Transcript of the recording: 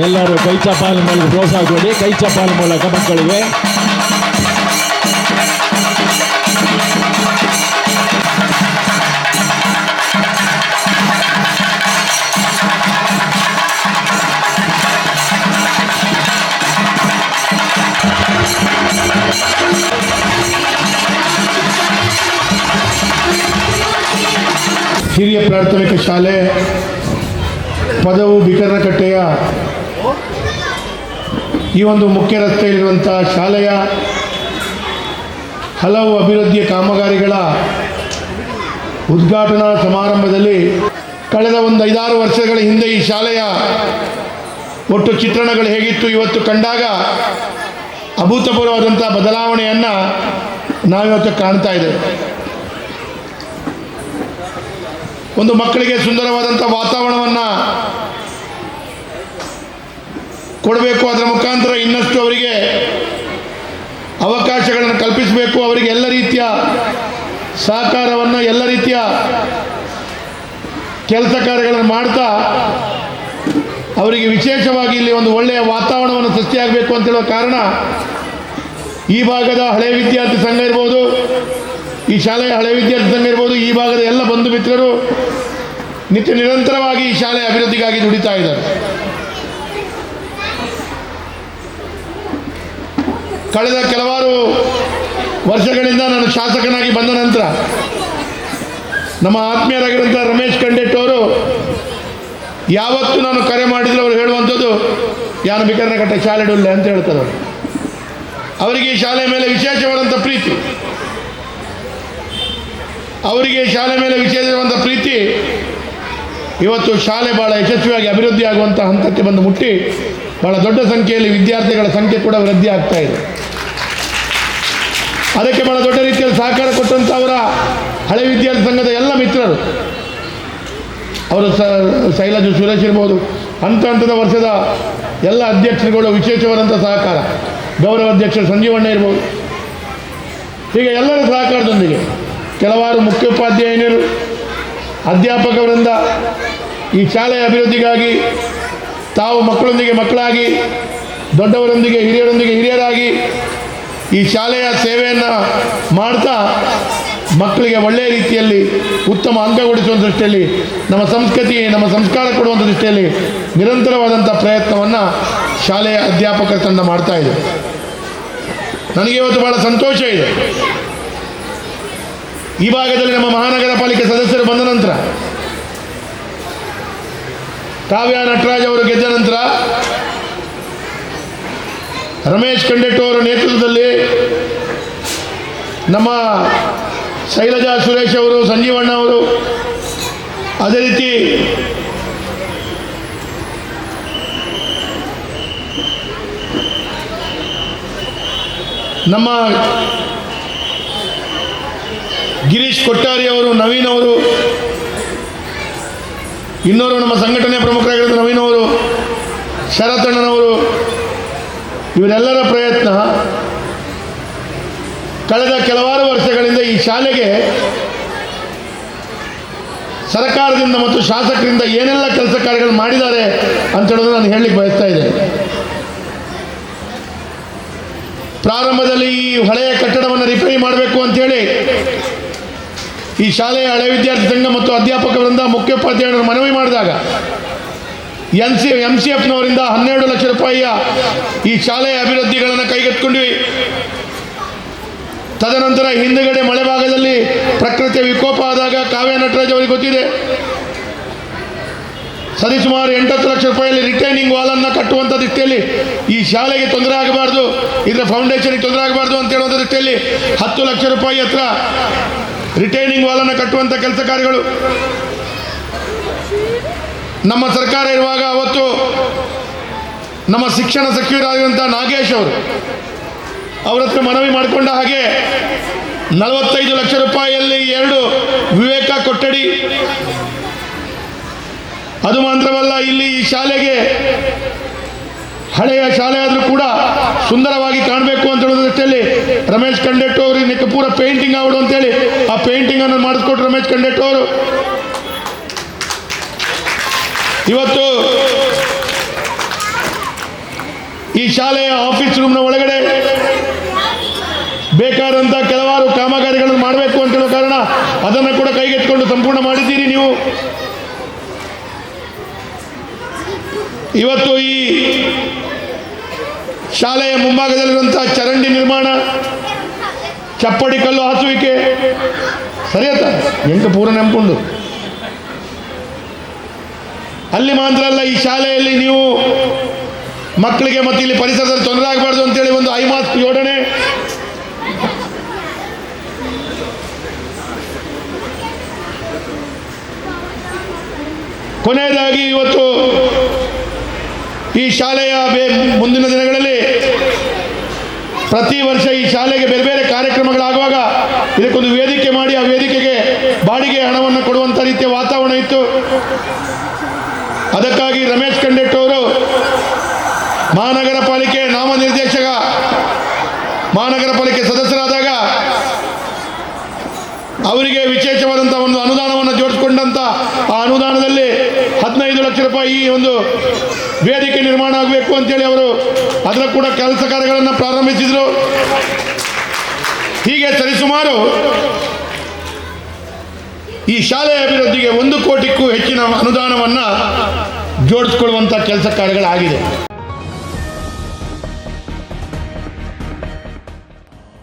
ಎಲ್ಲರೂ ಕೈ ಚಪ್ಪಾಳೆ ಮೂಲಕ ಪ್ರೋತ್ಸಾಹ ಕೊಡಿ. ಕೈ ಚಪ್ಪಾಳೆ ಮೂಲಕ ಮಕ್ಕಳಿಗೆ ಹಿರಿಯ ಪ್ರಾಥಮಿಕ ಶಾಲೆ ಪದವು ಬಿಕರ್ನಕಟ್ಟೆಯ ಈ ಒಂದು ಮುಖ್ಯ ರಸ್ತೆಯಲ್ಲಿರುವಂಥ ಶಾಲೆಯ ಹಲವು ಅಭಿವೃದ್ಧಿಯ ಕಾಮಗಾರಿಗಳ ಉದ್ಘಾಟನಾ ಸಮಾರಂಭದಲ್ಲಿ ಕಳೆದ ಒಂದು 5-6 ವರ್ಷಗಳ ಹಿಂದೆ ಈ ಶಾಲೆಯ ಒಟ್ಟು ಚಿತ್ರಣಗಳು ಹೇಗಿತ್ತು ಇವತ್ತು ಕಂಡಾಗ ಅಭೂತಪೂರ್ವವಾದಂಥ ಬದಲಾವಣೆಯನ್ನು ನಾವಿವತ್ತು ಕಾಣ್ತಾ ಇದ್ದೇವೆ. ಒಂದು ಮಕ್ಕಳಿಗೆ ಸುಂದರವಾದಂಥ ವಾತಾವರಣವನ್ನು ಕೊಡಬೇಕು, ಅದರ ಮುಖಾಂತರ ಇನ್ನಷ್ಟು ಅವರಿಗೆ ಅವಕಾಶಗಳನ್ನು ಕಲ್ಪಿಸಬೇಕು, ಅವರಿಗೆ ಎಲ್ಲ ರೀತಿಯ ಸಹಕಾರವನ್ನು ಎಲ್ಲ ರೀತಿಯ ಕೆಲಸ ಕಾರ್ಯಗಳನ್ನು ಮಾಡ್ತಾ ಅವರಿಗೆ ವಿಶೇಷವಾಗಿ ಇಲ್ಲಿ ಒಂದು ಒಳ್ಳೆಯ ವಾತಾವರಣವನ್ನು ಸೃಷ್ಟಿಯಾಗಬೇಕು ಅಂತ ಹೇಳುವ ಕಾರಣ ಈ ಭಾಗದ ಹಳೆಯ ವಿದ್ಯಾರ್ಥಿ ಸಂಘ ಇರ್ಬೋದು, ಈ ಶಾಲೆಯ ಹಳೆಯ ವಿದ್ಯಾರ್ಥಿ ಸಂಘ ಇರ್ಬೋದು, ಈ ಭಾಗದ ಎಲ್ಲ ಬಂಧು ಮಿತ್ರರು ನಿರಂತರವಾಗಿ ಈ ಶಾಲೆಯ ಅಭಿವೃದ್ಧಿಗಾಗಿ ದುಡಿತಾ ಇದ್ದಾರೆ. ಕಳೆದ ಕೆಲವಾರು ವರ್ಷಗಳಿಂದ ನಾನು ಶಾಸಕನಾಗಿ ಬಂದ ನಂತರ ನಮ್ಮ ಆತ್ಮೀಯರಾಗಿರುವಂಥ ರಮೇಶ್ ಕಂಡೆಟ್ ಅವರು ಯಾವತ್ತೂ ನಾನು ಕರೆ ಮಾಡಿದರೆ ಅವರು ಹೇಳುವಂಥದ್ದು ಯಾನು ಬಿಕರ್ನಕಟ್ಟೆ ಶಾಲೆ ಡೊಲ್ಲೆ ಅಂತ ಹೇಳ್ತಾರೆ. ಅವರಿಗೆ ಈ ಶಾಲೆ ಮೇಲೆ ವಿಶೇಷವಾದಂಥ ಪ್ರೀತಿ, ಅವರಿಗೆ ಈ ಶಾಲೆ ಮೇಲೆ ವಿಶೇಷವಾದಂಥ ಪ್ರೀತಿ ಇವತ್ತು ಶಾಲೆ ಭಾಳ ಯಶಸ್ವಿಯಾಗಿ ಅಭಿವೃದ್ಧಿ ಆಗುವಂಥ ಹಂತಕ್ಕೆ ಬಂದು ಮುಟ್ಟಿ ಭಾಳ ದೊಡ್ಡ ಸಂಖ್ಯೆಯಲ್ಲಿ ವಿದ್ಯಾರ್ಥಿಗಳ ಸಂಖ್ಯೆ ಕೂಡ ವೃದ್ಧಿ ಆಗ್ತಾ ಇದೆ. ಅದಕ್ಕೆ ಭಾಳ ದೊಡ್ಡ ರೀತಿಯಲ್ಲಿ ಸಹಕಾರ ಕೊಟ್ಟಂಥ ಅವರ ಹಳೆ ವಿದ್ಯಾರ್ಥಿ ಸಂಘದ ಎಲ್ಲ ಮಿತ್ರರು, ಅವರು ಶೈಲಜಾ ಸುರೇಶ್ ಇರ್ಬೋದು, ಹಂತದ ವರ್ಷದ ಎಲ್ಲ ಅಧ್ಯಕ್ಷರುಗಳು ವಿಶೇಷವಾದಂಥ ಸಹಕಾರ, ಗೌರವ ಅಧ್ಯಕ್ಷರು ಸಂಜೀವಣ್ಣ ಇರ್ಬೋದು, ಹೀಗೆ ಎಲ್ಲರ ಸಹಕಾರದೊಂದಿಗೆ ಕೆಲವಾರು ಮುಖ್ಯೋಪಾಧ್ಯಾಯರು, ಅಧ್ಯಾಪಕರಿಂದ ಈ ಶಾಲೆಯ ಅಭಿವೃದ್ಧಿಗಾಗಿ ತಾವು ಮಕ್ಕಳೊಂದಿಗೆ ಮಕ್ಕಳಾಗಿ, ದೊಡ್ಡವರೊಂದಿಗೆ ಹಿರಿಯರೊಂದಿಗೆ ಹಿರಿಯರಾಗಿ ಈ ಶಾಲೆಯ ಸೇವೆಯನ್ನು ಮಾಡ್ತಾ ಮಕ್ಕಳಿಗೆ ಒಳ್ಳೆಯ ರೀತಿಯಲ್ಲಿ ಉತ್ತಮ ಅಂಕ ಕೊಡಿಸುವ ದೃಷ್ಟಿಯಲ್ಲಿ, ನಮ್ಮ ಸಂಸ್ಕೃತಿ ನಮ್ಮ ಸಂಸ್ಕಾರ ಕೊಡುವಂಥ ದೃಷ್ಟಿಯಲ್ಲಿ ನಿರಂತರವಾದಂಥ ಪ್ರಯತ್ನವನ್ನು ಶಾಲೆಯ ಅಧ್ಯಾಪಕರ ತಂಡ ಮಾಡ್ತಾ ಇದೆ. ನನಗೆ ಇವತ್ತು ಭಾಳ ಸಂತೋಷ ಇದೆ. ಈ ಭಾಗದಲ್ಲಿ ನಮ್ಮ ಮಹಾನಗರ ಪಾಲಿಕೆ ಸದಸ್ಯರು ಬಂದ ನಂತರ, ಕಾವ್ಯ ನಟರಾಜ್ ಅವರು ಗೆದ್ದ ನಂತರ, ರಮೇಶ್ ಕಂಡೆಟ್ ಅವರ ನೇತೃತ್ವದಲ್ಲಿ ನಮ್ಮ ಶೈಲಜಾ ಸುರೇಶ್ ಅವರು, ಸಂಜೀವಣ್ಣ ಅವರು, ಅದೇ ರೀತಿ ನಮ್ಮ ಗಿರೀಶ್ ಕೊಟ್ಟಾರಿ ಅವರು, ನವೀನ್ ಅವರು, ಇನ್ನೋರು ನಮ್ಮ ಸಂಘಟನೆಯ ಪ್ರಮುಖರಾಗಿರೋದು ನವೀನ್ ಅವರು, ಶರತಣ್ಣನವರು, ಇವರೆಲ್ಲರ ಪ್ರಯತ್ನ ಕಳೆದ ಕೆಲವಾರು ವರ್ಷಗಳಿಂದ ಈ ಶಾಲೆಗೆ ಸರ್ಕಾರದಿಂದ ಮತ್ತು ಶಾಸಕರಿಂದ ಏನೆಲ್ಲ ಕೆಲಸ ಕಾರ್ಯಗಳು ಮಾಡಿದ್ದಾರೆ ಅಂತ ಹೇಳೋದು ನಾನು ಹೇಳಲಿಕ್ಕೆ ಬಯಸ್ತಾ ಇದ್ದೇನೆ. ಪ್ರಾರಂಭದಲ್ಲಿ ಈ ಹಳೆಯ ಕಟ್ಟಡವನ್ನು ರಿಪೇರಿ ಮಾಡಬೇಕು ಅಂಥೇಳಿ ಈ ಶಾಲೆಯ ಹಳೆ ವಿದ್ಯಾರ್ಥಿ ಸಂಘ ಮತ್ತು ಅಧ್ಯಾಪಕರಿಂದ ಮುಖ್ಯೋಪಾಧ್ಯಾಯರು ಮನವಿ ಮಾಡಿದಾಗ MCFನವರಿಂದ 12 ಲಕ್ಷ ರೂಪಾಯಿಯ ಈ ಶಾಲೆಯ ಅಭಿವೃದ್ಧಿಗಳನ್ನು ಕೈಗೆತ್ತಿಕೊಂಡ್ವಿ. ತದನಂತರ ಹಿಂದುಗಡೆ ಮಳೆ ಭಾಗದಲ್ಲಿ ಪ್ರಕೃತಿಯ ವಿಕೋಪ ಆದಾಗ ಕಾವ್ಯ ನಟರಾಜ್ ಅವರಿಗೆ ಗೊತ್ತಿದೆ, ಸರಿಸುಮಾರು 8 ಲಕ್ಷ ರೂಪಾಯಿಯಲ್ಲಿ ರಿಟೈನಿಂಗ್ ವಾಲನ್ನು ಕಟ್ಟುವಂಥ ದೃಷ್ಟಿಯಲ್ಲಿ ಈ ಶಾಲೆಗೆ ತೊಂದರೆ ಆಗಬಾರ್ದು, ಇದರ ಫೌಂಡೇಶನ್ಗೆ ತೊಂದರೆ ಆಗಬಾರ್ದು ಅಂತ ಹೇಳುವಂಥ ದೃಷ್ಟಿಯಲ್ಲಿ 10 ಲಕ್ಷ ರೂಪಾಯಿ ಹತ್ರ ರಿಟೈನಿಂಗ್ ವಾಲನ್ನು ಕಟ್ಟುವಂಥ ಕೆಲಸ ಕಾರ್ಯಗಳು ನಮ್ಮ ಸರ್ಕಾರ ಇರುವಾಗ ಅವತ್ತು ನಮ್ಮ ಶಿಕ್ಷಣ ಸಚಿವರಾಗಿರುವಂಥ ನಾಗೇಶ್ ಅವರು ಅವರ ಹತ್ರ ಮನವಿ ಮಾಡಿಕೊಂಡ ಹಾಗೆ 45 ಲಕ್ಷ ರೂಪಾಯಿಯಲ್ಲಿ 2 ವಿವೇಕ ಕೊಠಡಿ, ಅದು ಮಾತ್ರವಲ್ಲ ಇಲ್ಲಿ ಈ ಶಾಲೆಗೆ ಹಳೆಯ ಶಾಲೆ ಆದರೂ ಕೂಡ ಸುಂದರವಾಗಿ ಕಾಣಬೇಕು ಅಂತ ಹೇಳೋದ್ರ ದೃಷ್ಟಿಯಲ್ಲಿ ರಮೇಶ್ ಕಂಡೆಟ್ಟು ಅವರು ಇದಕ್ಕೆ ಪೂರ ಪೇಂಟಿಂಗ್ ಆಗೋದು ಅಂತೇಳಿ ಆ ಪೇಂಟಿಂಗನ್ನು ಮಾಡಿಸ್ಕೊಟ್ರು ರಮೇಶ್ ಕಂಡೆಟ್ಟು ಅವರು. ಇವತ್ತು ಈ ಶಾಲೆಯ ಆಫೀಸ್ ರೂಮ್ನ ಒಳಗಡೆ ಬೇಕಾದಂಥ ಕೆಲವಾರು ಕಾಮಗಾರಿಗಳನ್ನು ಮಾಡಬೇಕು ಅಂತ ಹೇಳೋ ಕಾರಣ ಅದನ್ನು ಕೂಡ ಕೈಗೆತ್ತಿಕೊಂಡು ಸಂಪೂರ್ಣ ಮಾಡಿದ್ದೀರಿ ನೀವು. ಇವತ್ತು ಈ ಶಾಲೆಯ ಮುಂಭಾಗದಲ್ಲಿರುವಂಥ ಚರಂಡಿ ನಿರ್ಮಾಣ, ಚಪ್ಪಡಿ ಕಲ್ಲು ಹಾಸುವಿಕೆ ಸರಿಯತ್ತ ಎಂಕ ಪೂರ ನೆಂಪುಂಡು. ಅಲ್ಲಿ ಮಾತ್ರ ಅಲ್ಲ, ಈ ಶಾಲೆಯಲ್ಲಿ ನೀವು ಮಕ್ಕಳಿಗೆ ಮತ್ತು ಇಲ್ಲಿ ಪರಿಸರದಲ್ಲಿ ತೊಂದರೆ ಆಗಬಾರ್ದು ಅಂತೇಳಿ ಒಂದು ಐಮಾಸ್ಕ್ ಜೋಡಣೆ, ಕೊನೆಯದಾಗಿ ಇವತ್ತು ಈ ಶಾಲೆಯ ಮುಂದಿನ ದಿನಗಳಲ್ಲಿ ಪ್ರತಿ ವರ್ಷ ಈ ಶಾಲೆಗೆ ಬೇರೆ ಬೇರೆ ಕಾರ್ಯಕ್ರಮಗಳಾಗುವಾಗ ಇದಕ್ಕೊಂದು ವೇದಿಕೆ ಮಾಡಿ ಆ ವೇದಿಕೆಗೆ ಬಾಡಿಗೆ ಹಣವನ್ನು ಕೊಡುವಂಥ ರೀತಿಯ ವಾತಾವರಣ ಇತ್ತು. ಅದಕ್ಕಾಗಿ ರಮೇಶ್ ಕಂಡೆಟ್ಟು ಅವರು ಮಹಾನಗರ ಪಾಲಿಕೆ ನಾಮನಿರ್ದೇಶಕ ಮಹಾನಗರ ಪಾಲಿಕೆ ಸದಸ್ಯರಾದಾಗ ಅವರಿಗೆ ವಿಶೇಷವಾದಂಥ ಒಂದು ಅನುದಾನವನ್ನು ಜೋಡಿಸಿಕೊಂಡಂಥ ಆ ಅನುದಾನದಲ್ಲಿ 15 ಲಕ್ಷ ರೂಪಾಯಿ ಈ ಒಂದು ವೇದಿಕೆ ನಿರ್ಮಾಣ ಆಗಬೇಕು ಅಂತೇಳಿ ಅವರು ಅದರ ಕೂಡ ಕೆಲಸ ಕಾರ್ಯಗಳನ್ನು ಪ್ರಾರಂಭಿಸಿದರು. ಹೀಗೆ ಸರಿಸುಮಾರು ಈ ಶಾಲೆಯ ಅಭಿವೃದ್ಧಿಗೆ 1 ಕೋಟಿಗೂ ಹೆಚ್ಚಿನ ಅನುದಾನವನ್ನು ಜೋಡಿಸಿಕೊಳ್ಳುವಂಥ ಕೆಲಸ ಕಾರ್ಯಗಳಾಗಿದೆ.